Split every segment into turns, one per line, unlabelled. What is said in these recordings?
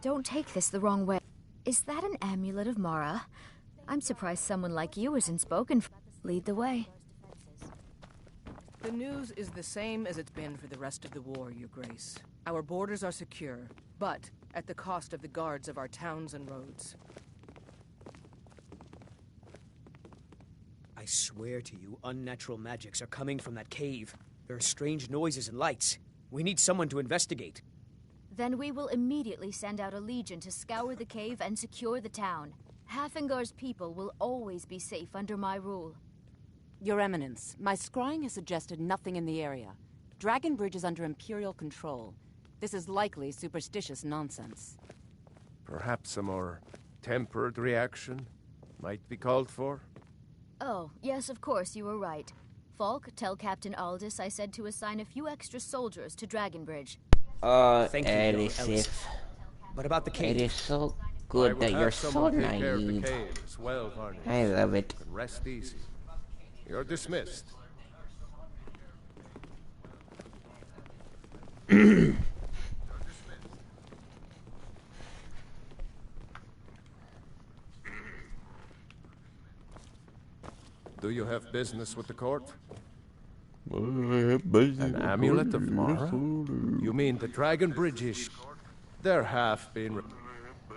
Don't take this the wrong way. Is that an amulet of Mara? I'm surprised someone like you isn't spoken for. Lead the way.
The news is the same as it's been for the rest of the war, Your Grace. Our borders are secure, but at the cost of the guards of our towns and roads.
I swear to you, unnatural magics are coming from that cave. There are strange noises and lights. We need someone to investigate.
Then we will immediately send out a legion to scour the cave and secure the town. Hafingar's people will always be safe under my rule.
Your Eminence, my scrying has suggested nothing in the area. Dragon Bridge is under Imperial control. This is likely superstitious nonsense.
Perhaps a more tempered reaction might be called for?
Oh, yes, of course, you were right. Falk, tell Captain Aldous I said to assign a few extra soldiers to Dragon Bridge.
Thank you,
Erisif.
But about the cave?
It is so good that you're so naive.
Well,
I love it.
rest easy. You're dismissed. Do you have business with the court? An amulet of Mara? You mean the Dragon Bridge issue? There have been...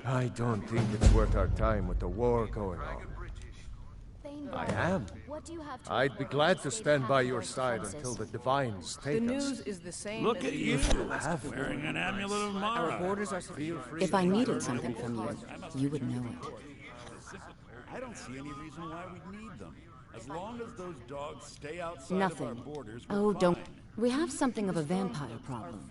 I don't think it's worth our time with the war going on. I am.
What do you have to
I'd be glad to stand by your side until the divines
The
take
news
us.
is the same
Look
as
at
it
you,
used to.
wearing an amulet of Mara.
Our borders are secure.
If I needed something from you, you would know it.
I don't see any reason why we'd need them. As long as those dogs stay outside
Nothing.
of our borders,
Oh,
we're
don't.
fine.
We have something of a vampire problem.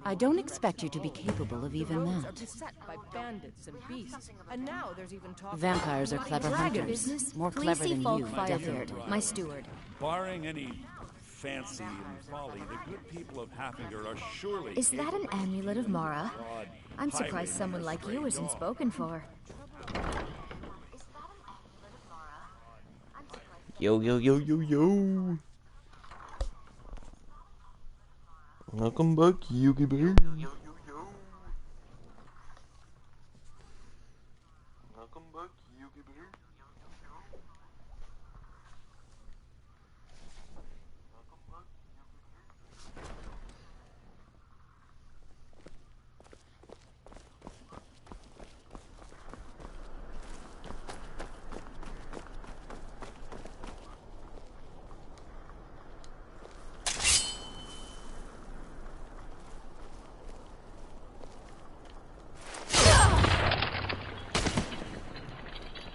I don't expect you to be capable of even
Roads are
that.
beset by bandits and beasts, and now there's even talk.
Vampires are clever hunters.
business?
More
Please
clever
see
than
Falk
you,
Firebeard,
definitely.
my steward.
Barring any fancy and folly, the good people of Haffinger are surely...
Is that an amulet of Mara?
broad
I'm surprised
highway
someone like you
stray
isn't
dog.
spoken for.
Yo, yo, yo, yo, yo. Welcome back, Yugi Bear. Welcome back, Yugi Bear.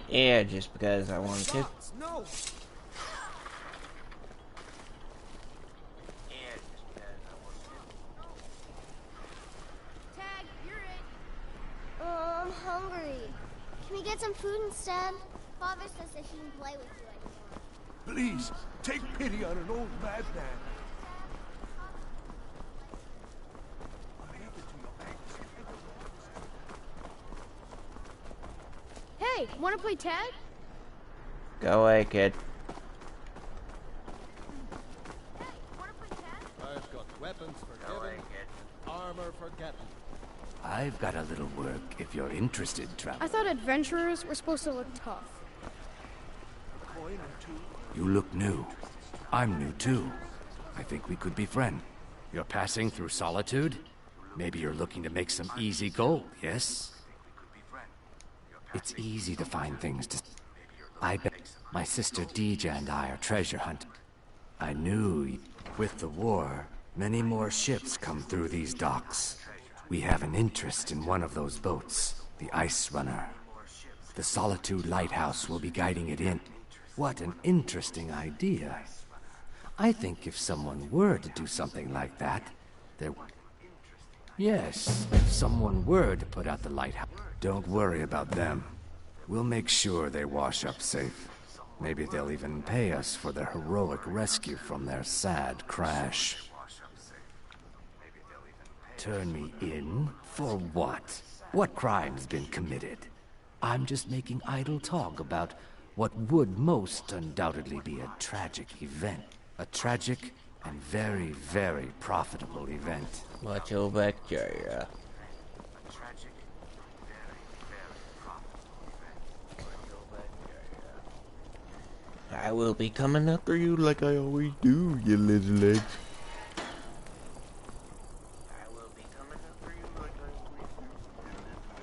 Yeah, just because I wanted to.
No!
Tag, you're it. Oh, I'm hungry. Can we get some food instead? Father says that he can play with you anymore.
Please, take pity on an old madman.
Hey, wanna play tag?
Go away, kid.
I've got weapons for giving, armor for getting.
I've got a little work if you're interested, traveler.
I thought adventurers were supposed to look tough.
You look new. I'm new too. I think we could be friends. You're passing through solitude? Maybe you're looking to make some easy gold, yes? It's easy to find things to... I bet my sister Deja and I are treasure hunting. I knew with the war, many more ships come through these docks. We have an interest in one of those boats, the Ice Runner. The Solitude Lighthouse will be guiding it in. What an interesting idea. I think if someone were to do something like that, there... Yes, if someone were to put out the lighthouse... Don't worry about them. We'll make sure they wash up safe. Maybe they'll even pay us for their heroic rescue from their sad crash. Turn me in? For what? What crime's been committed? I'm just making idle talk about what would most undoubtedly be a tragic event. A tragic and very, very profitable event.
Watch your back, Jaya. I will be coming after you like I always do, you little legs. I will be coming after you like I always do, you little legs.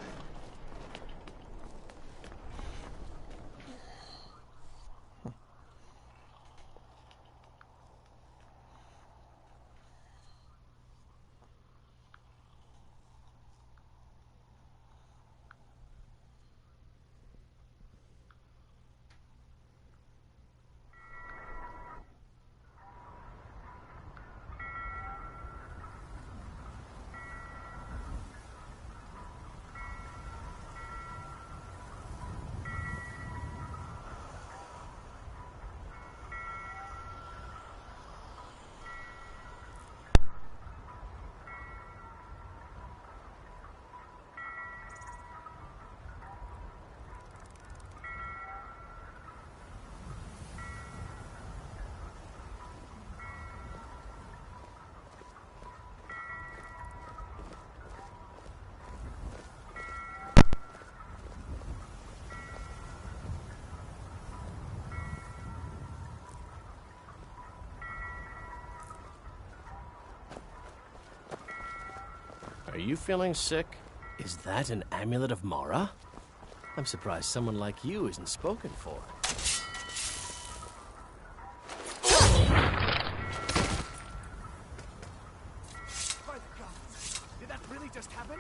Are you feeling sick? Is that an amulet of Mara? I'm surprised someone like you isn't spoken for.
By the gods! Did that really just happen?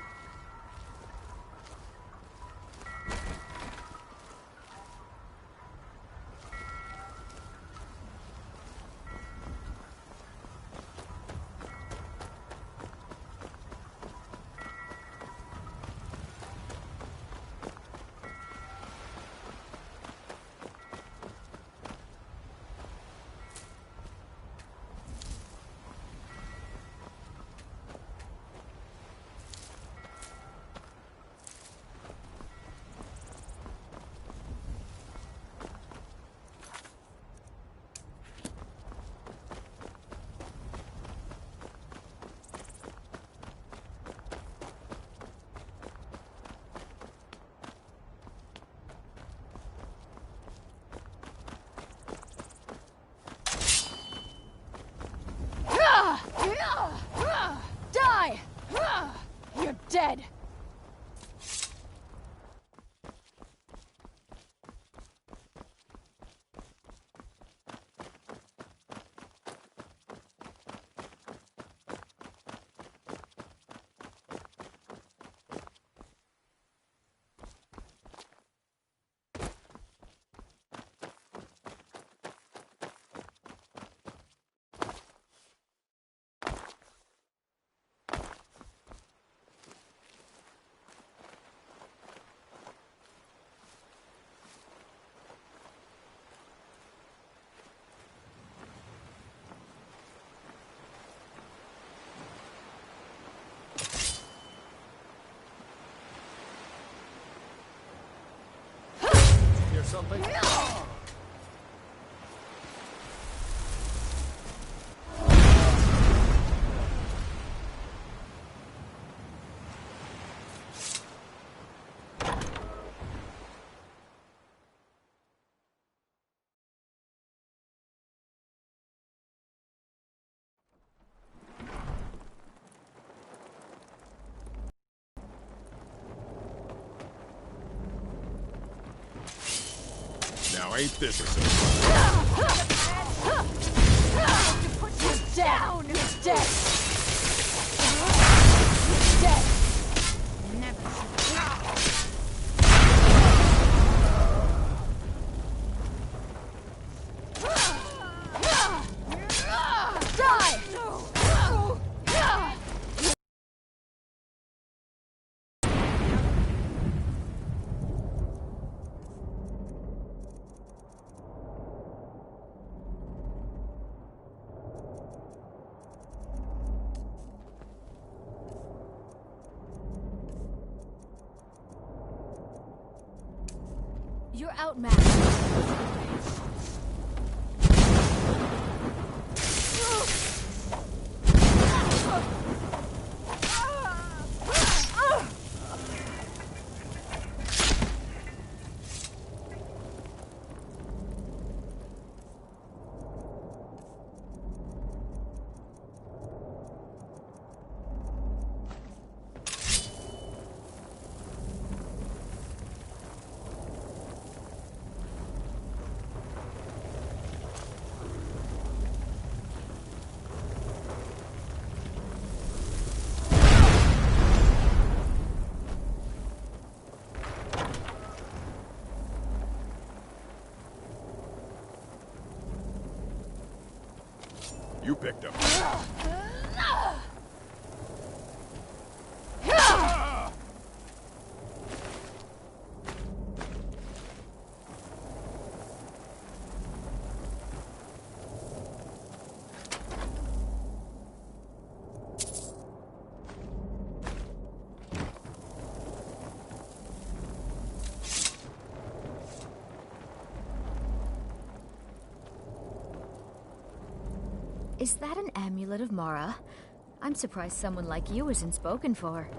Die! You're dead!
Hear something?
Now ain't this a
You're down! You're dead! You're dead! Die! You're outmatched.
victim.
Is that an amulet of Mara? I'm surprised someone like you isn't spoken for.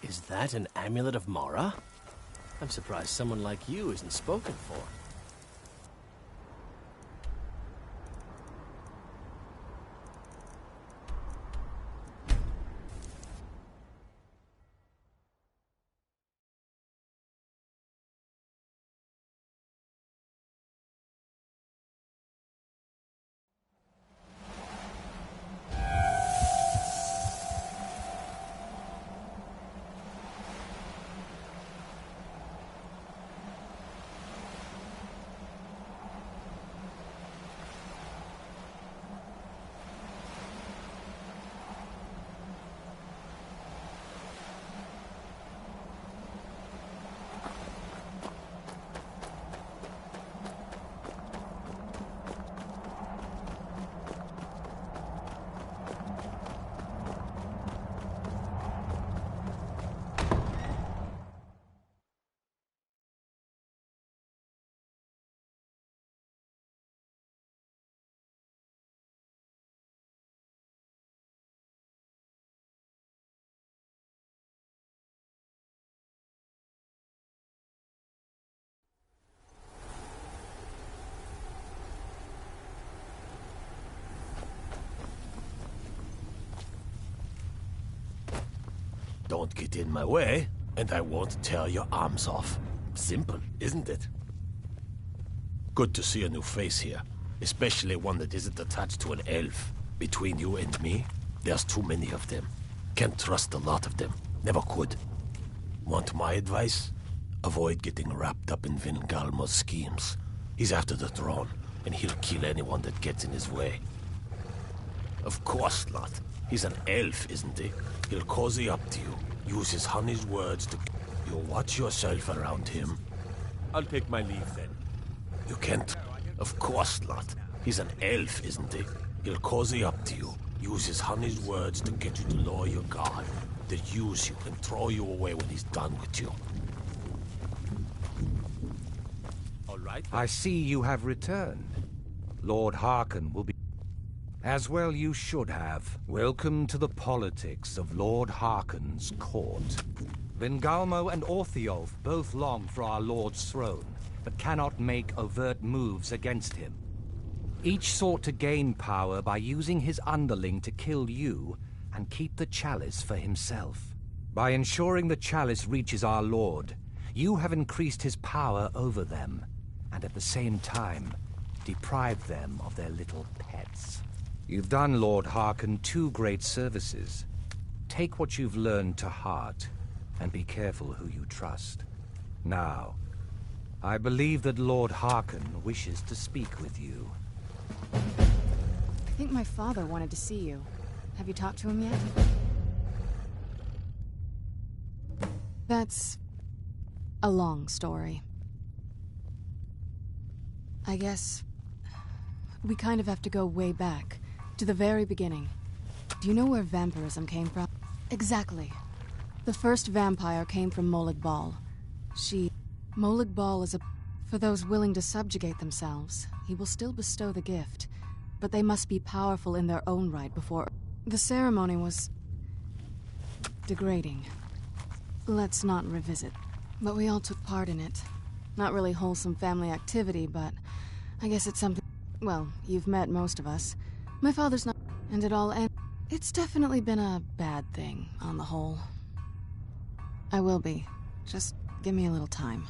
Is that an amulet of Mara? I'm surprised someone like you isn't spoken for.
Don't get in my way, and I won't tear your arms off. Simple, isn't it? Good to see a new face here, especially one that isn't attached to an elf. Between you and me, there's too many of them. Can't trust a lot of them. Never could. Want my advice? Avoid getting wrapped up in Vingalmo's schemes. He's after the throne, and he'll kill anyone that gets in his way. Of course not. He's an elf, isn't he? He'll cozy up to you, use his honey's words to... You'll watch yourself around him.
I'll take my leave then.
You can't. Of course not. He's an elf, isn't he? He'll cozy up to you, use his honey's words to get you to lower your guard, then use you and throw you away when he's done with you.
All right.
I see you have returned. Lord Harkon will be... As well you should have. Welcome to the politics of Lord Harkon's court. Vingalmo and Orthiolf both long for our Lord's throne, but cannot make overt moves against him. Each sought to gain power by using his underling to kill you and keep the chalice for himself. By ensuring the chalice reaches our Lord, you have increased his power over them, and at the same time, deprived them of their little pets. You've done Lord Harkon 2 great services. Take what you've learned to heart, and be careful who you trust. Now, I believe that Lord Harkon wishes to speak with you.
I think my father wanted to see you. Have you talked to him yet? That's a long story. I guess we kind of have to go way back, to the very beginning. Do you know where vampirism came from? Exactly. The first vampire came from Molag Bal. Molag Bal is a... For those willing to subjugate themselves, he will still bestow the gift, but they must be powerful in their own right before... The ceremony was... degrading. Let's not revisit. But we all took part in it. Not really wholesome family activity, but I guess it's something... Well, you've met most of us. My father's not... And it all ends... It's definitely been a bad thing, on the whole. I will be. Just give me a little time.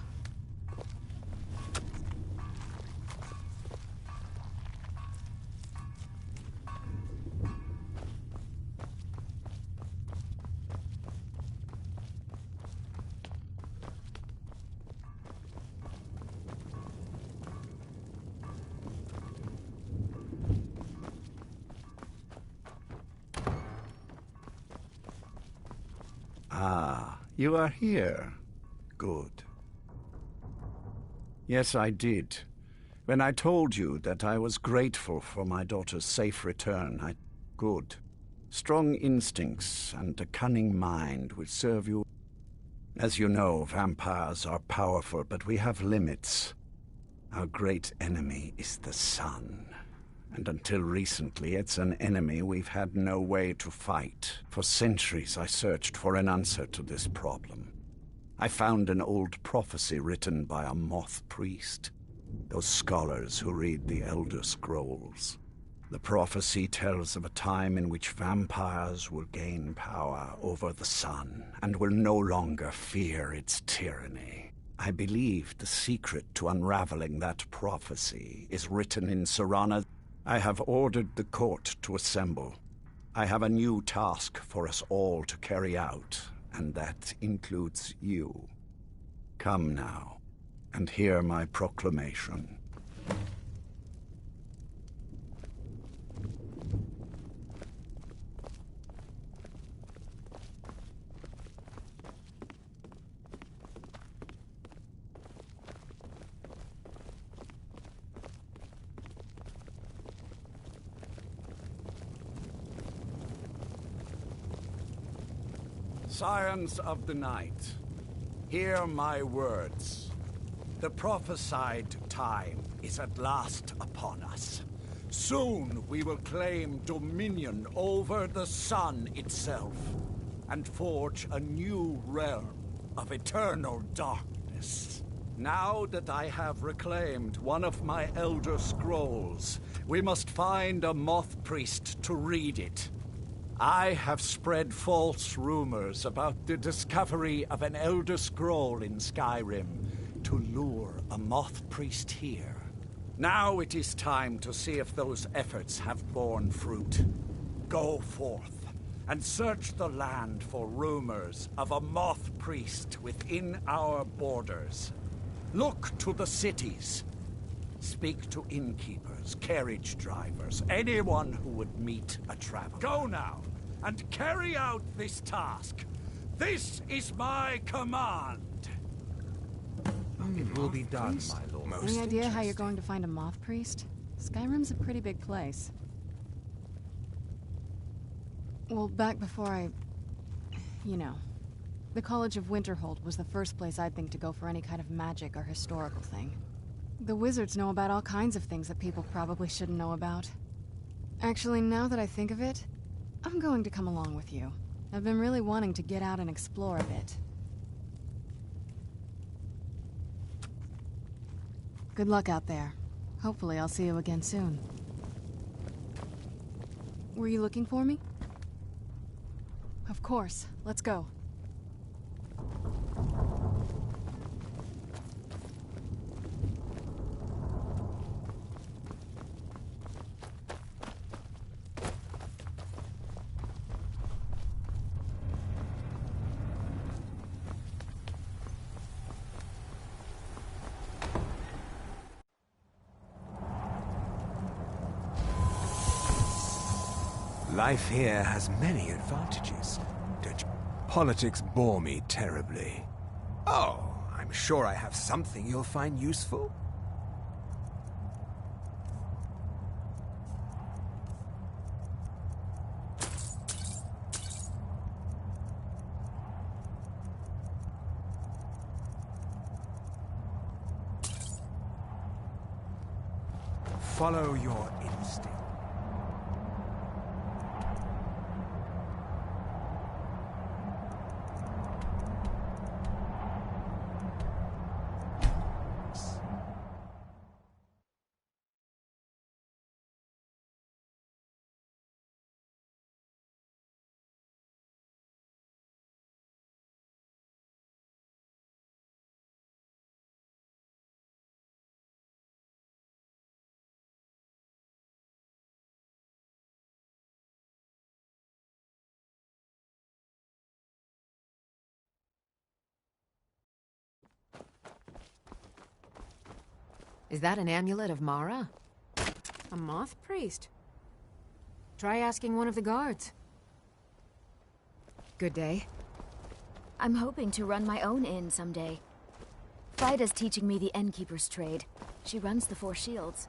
Ah, you are here. Good. Yes, I did. When I told you that I was grateful for my daughter's safe return, Good. Strong instincts and a cunning mind will serve you. As you know, vampires are powerful, but we have limits. Our great enemy is the sun. And until recently, it's an enemy we've had no way to fight. For centuries, I searched for an answer to this problem. I found an old prophecy written by a moth priest. Those scholars who read the Elder Scrolls. The prophecy tells of a time in which vampires will gain power over the sun and will no longer fear its tyranny. I believe the secret to unraveling that prophecy is written in Serana. I have ordered the court to assemble. I have a new task for us all to carry out, and that includes you. Come now, and hear my proclamation. Scions of the night, hear my words. The prophesied time is at last upon us. Soon we will claim dominion over the sun itself, and forge a new realm of eternal darkness. Now that I have reclaimed one of my Elder Scrolls, we must find a moth priest to read it. I have spread false rumors about the discovery of an Elder Scroll in Skyrim to lure a moth priest here. Now it is time to see if those efforts have borne fruit. Go forth and search the land for rumors of a moth priest within our borders. Look to the cities. Speak to innkeepers, carriage drivers, anyone who would meet a traveler. Go now, and carry out this task. This is my command.
It will be done, my lord.
Any idea how you're going to find a moth priest? Skyrim's a pretty big place. Well, back before you know. The College of Winterhold was the first place I'd think to go for any kind of magic or historical thing. The wizards know about all kinds of things that people probably shouldn't know about. Actually, now that I think of it, I'm going to come along with you. I've been really wanting to get out and explore a bit. Good luck out there. Hopefully I'll see you again soon. Were you looking for me? Of course. Let's go.
Life here has many advantages. Politics bore me terribly. Oh, I'm sure I have something you'll find useful. Follow your instinct.
Is that an amulet of Mara? A moth priest? Try asking one of the guards. Good day.
I'm hoping to run my own inn someday. Fida's teaching me the innkeeper's trade. She runs the Four Shields.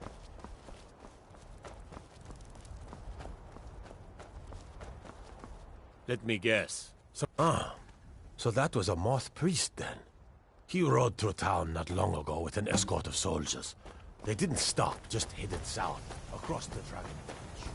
Let me guess. So that was a moth priest then. He rode through town not long ago with an escort of soldiers. They didn't stop, just headed south, across the Dragon Bridge.